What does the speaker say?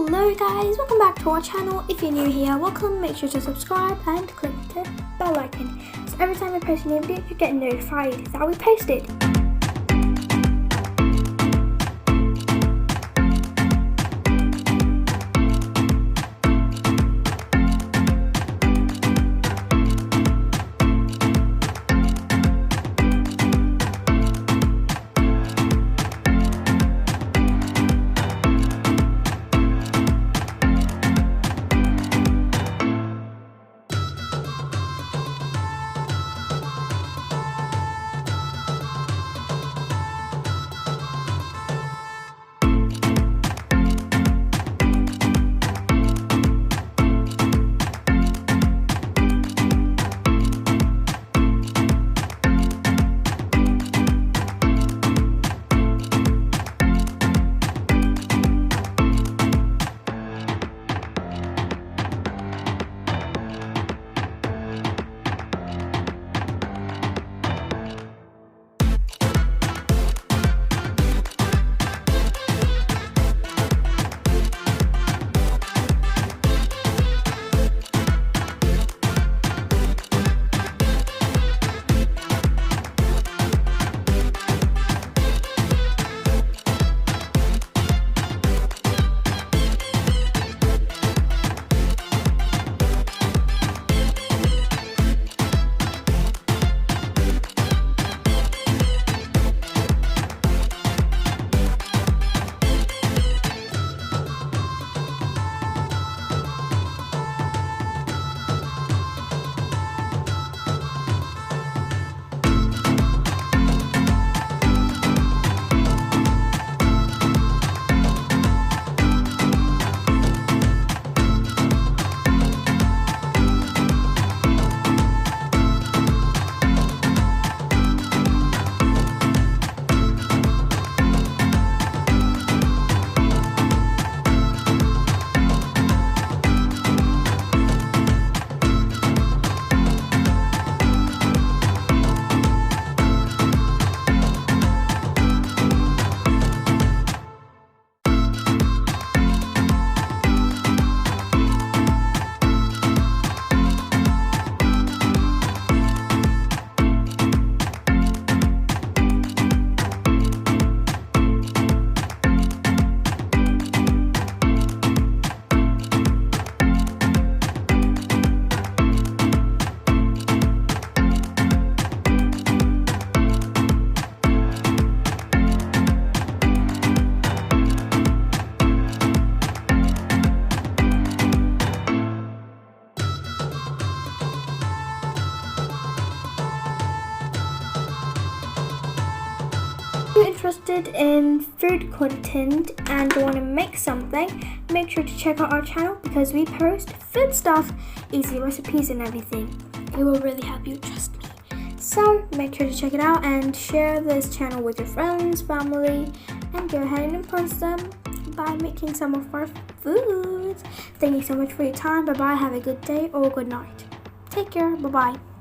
Hello guys, welcome back to our channel. If you're new here, welcome. Make sure to subscribe and click the bell icon so every time I post a new video you get notified that we posted. If you're interested in food content and want to make something, make sure to check out our channel because we post food stuff, easy recipes and everything. It will really help you, trust me. So make sure to check it out and share this channel with your friends, family, and go ahead and influence them by making some of our foods. Thank you so much for your time. Bye bye, have a good day or good night. Take care, bye bye.